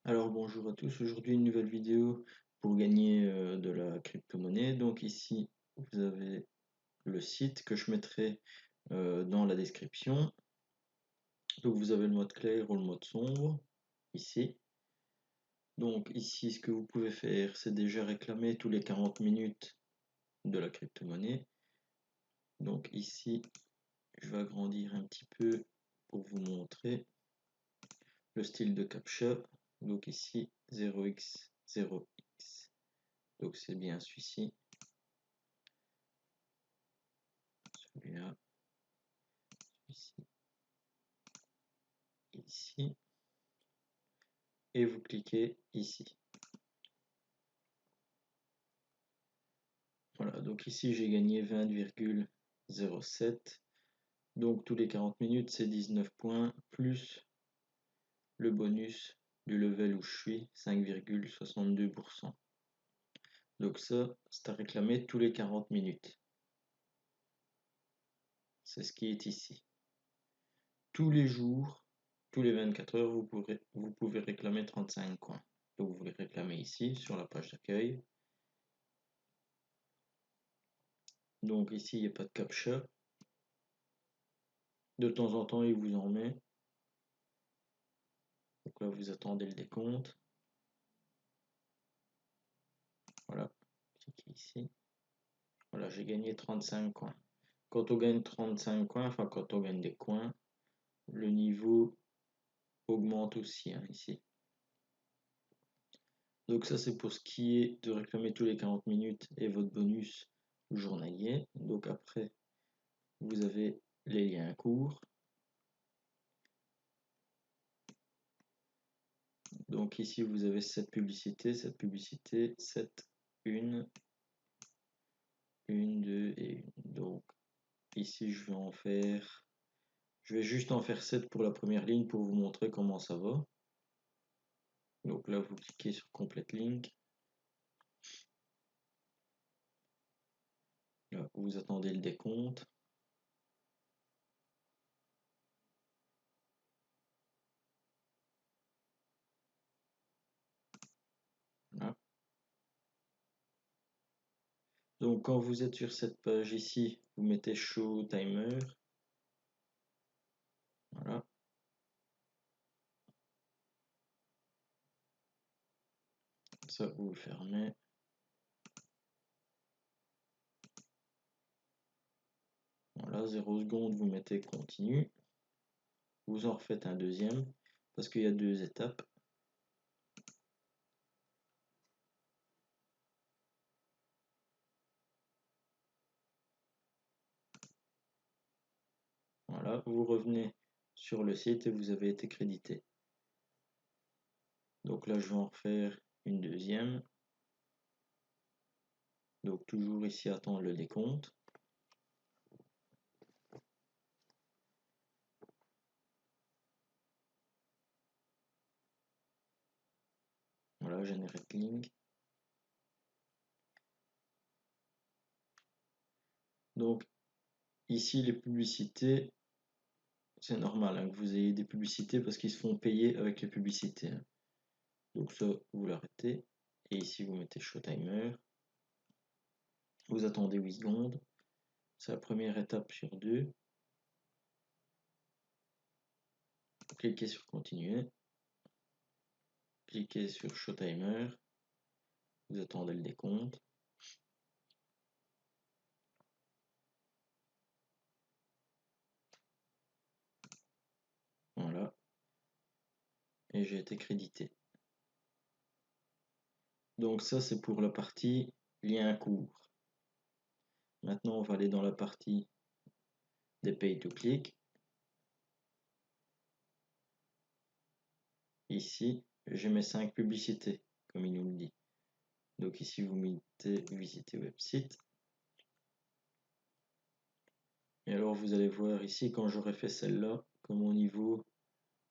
Alors bonjour à tous, aujourd'hui une nouvelle vidéo pour gagner de la crypto-monnaie. Donc ici vous avez le site que je mettrai dans la description. Donc vous avez le mode clair ou le mode sombre ici. Donc ici ce que vous pouvez faire c'est déjà réclamer tous les 40 minutes de la crypto-monnaie. Donc ici je vais agrandir un petit peu pour vous montrer le style de CAPTCHA. Donc ici 0x 0x. Donc c'est bien celui-ci. Celui-là, ici, ici, et vous cliquez ici. Voilà, donc ici j'ai gagné 20,07. Donc tous les 40 minutes c'est 19 points, plus le bonus du level où je suis, 5,62%. Donc ça, c'est à réclamer tous les 40 minutes. C'est ce qui est ici. Tous les jours, tous les 24 heures, vous pouvez réclamer 35 coins. Donc vous les réclamez ici, sur la page d'accueil. Donc ici, il n'y a pas de CAPTCHA. De temps en temps, il vous en met. Donc là, vous attendez le décompte. Voilà, cliquez ici. Voilà, j'ai gagné 35 coins. Quand on gagne 35 coins, enfin quand on gagne des coins, le niveau augmente aussi, hein, ici. Donc ça, c'est pour ce qui est de réclamer tous les 40 minutes et votre bonus journalier. Donc après, vous avez les liens courts. Donc ici, vous avez cette publicité, 7, 1, 2 et 1. Donc ici, je vais juste en faire 7 pour la première ligne pour vous montrer comment ça va. Donc là, vous cliquez sur Complete Link. Là, vous attendez le décompte. Voilà. Donc quand vous êtes sur cette page ici, vous mettez Show Timer. Voilà. Ça, vous le fermez. Voilà, 0 secondes, vous mettez Continue. Vous en refaites un deuxième, parce qu'il y a 2 étapes. Voilà, vous revenez sur le site et vous avez été crédité. Donc là, je vais en refaire une deuxième. Donc toujours ici, attendre le décompte. Voilà, Generate Link. Donc ici, les publicités, c'est normal hein, que vous ayez des publicités parce qu'ils se font payer avec les publicités. Hein. Donc ça, vous l'arrêtez. Et ici, vous mettez Show Timer. Vous attendez 8 secondes. C'est la première étape sur 2. Cliquez sur Continuer. Cliquez sur Show Timer. Vous attendez le décompte. Voilà. Et j'ai été crédité. Donc ça, c'est pour la partie lien court. Maintenant, on va aller dans la partie des pay to click. Ici, j'ai mes 5 publicités, comme il nous le dit. Donc ici, vous mettez visiter website. Et alors, vous allez voir ici, quand j'aurai fait celle-là, que mon niveau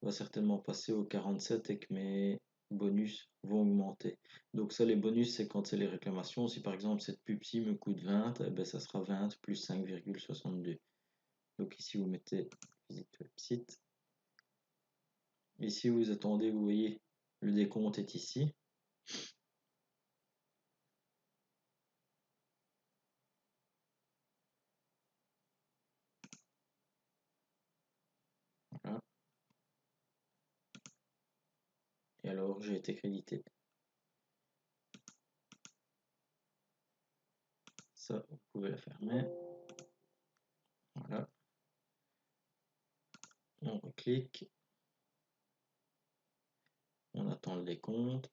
va certainement passer au 47 et que mes bonus vont augmenter. Donc ça, les bonus, c'est quand c'est les réclamations. Si par exemple, cette pub-ci me coûte 20, eh ben, ça sera 20 plus 5,62. Donc ici, vous mettez visite website. Ici, vous attendez, vous voyez le décompte est ici. Voilà. Et alors, j'ai été crédité. Ça, vous pouvez la fermer. Voilà. On reclique. On attend le décompte.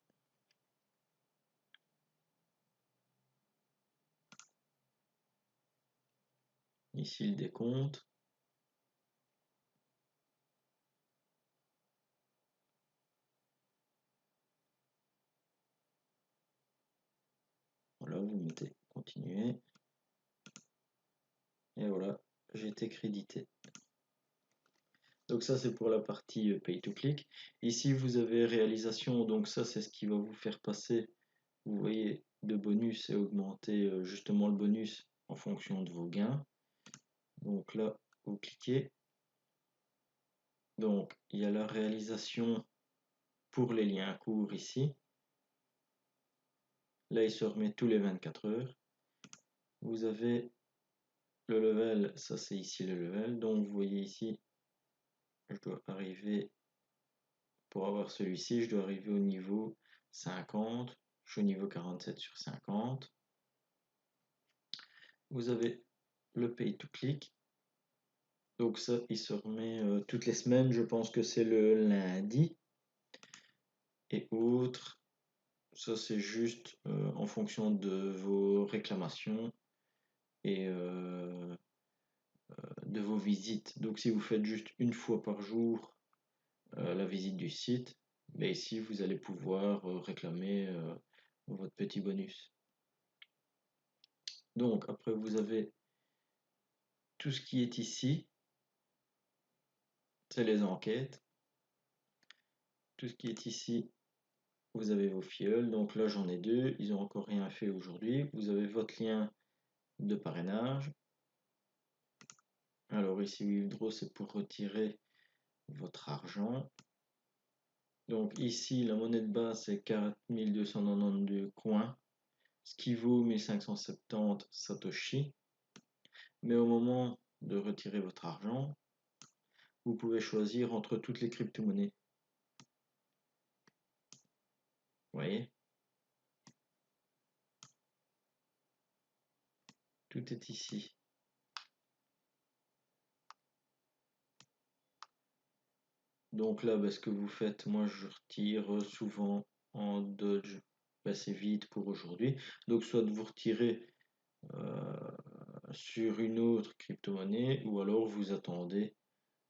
Ici, le décompte. Voilà, vous mettez continuer. Et voilà, j'ai été crédité. Donc ça, c'est pour la partie pay to click. Ici, vous avez réalisation. Donc ça, c'est ce qui va vous faire passer, vous voyez, de bonus et augmenter justement le bonus en fonction de vos gains. Donc là, vous cliquez. Donc, il y a la réalisation pour les liens courts ici. Là, il se remet tous les 24 heures. Vous avez le level, ça c'est ici le level. Donc, vous voyez ici, je dois arriver, pour avoir celui-ci, je dois arriver au niveau 50. Je suis au niveau 47 sur 50. Vous avez le pay to click. Donc ça, il se remet toutes les semaines. Je pense que c'est le lundi. Et autres, ça c'est juste en fonction de vos réclamations et de vos visites. Donc si vous faites juste une fois par jour la visite du site, mais ici vous allez pouvoir réclamer votre petit bonus. Donc après vous avez tout ce qui est ici, c'est les enquêtes. Tout ce qui est ici, vous avez vos filleuls. Donc là j'en ai deux, ils n'ont encore rien fait aujourd'hui. Vous avez votre lien de parrainage. Alors ici Withdraw, c'est pour retirer votre argent. Donc ici la monnaie de base c'est 4292 coins, ce qui vaut 1570 Satoshi. Mais au moment de retirer votre argent, vous pouvez choisir entre toutes les crypto-monnaies. Vous voyez? Tout est ici. Donc là, ce que vous faites, moi je retire souvent en Dodge, c'est vite pour aujourd'hui. Donc soit vous retirez sur une autre crypto-monnaie ou alors vous attendez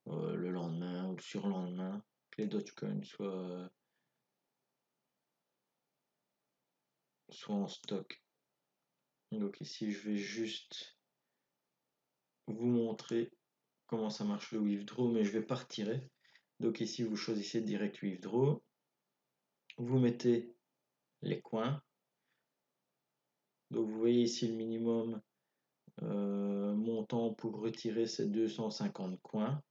le lendemain ou le surlendemain que les Dogecoin soient en stock. Donc ici, je vais juste vous montrer comment ça marche le withdraw, mais je vais pas retirer. Donc ici, vous choisissez direct withdraw. Vous mettez les coins. Donc vous voyez ici le minimum montant pour retirer c'est 250 coins.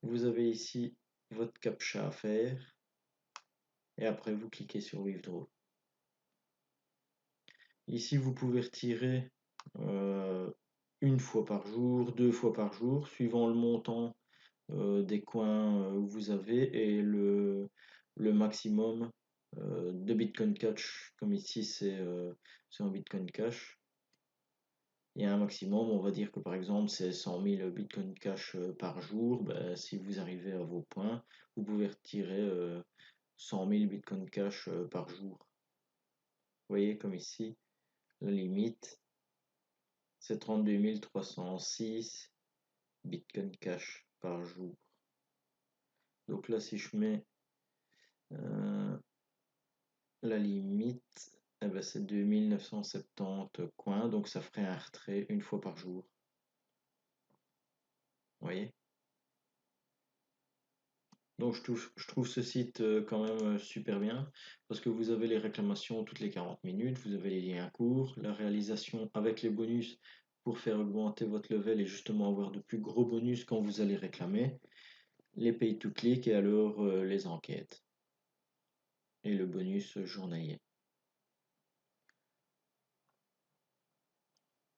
Vous avez ici votre captcha à faire. Et après, vous cliquez sur withdraw. Ici, vous pouvez retirer une fois par jour, deux fois par jour, suivant le montant des coins que vous avez et le maximum de Bitcoin Cash. Comme ici, c'est en Bitcoin Cash. Il y a un maximum, on va dire que par exemple, c'est 100 000 Bitcoin Cash par jour. Si vous arrivez à vos points, vous pouvez retirer 100 000 Bitcoin Cash par jour. Vous voyez, comme ici, la limite, c'est 32 306 Bitcoin Cash par jour. Donc là, si je mets la limite, c'est 2970 coins, donc ça ferait un retrait une fois par jour. Vous voyez? Donc je trouve ce site quand même super bien parce que vous avez les réclamations toutes les 40 minutes, vous avez les liens courts, la réalisation avec les bonus pour faire augmenter votre level et justement avoir de plus gros bonus quand vous allez réclamer. les pay to click et alors les enquêtes et le bonus journalier.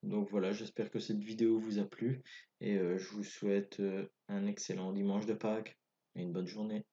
Donc voilà, j'espère que cette vidéo vous a plu et je vous souhaite un excellent dimanche de Pâques et une bonne journée.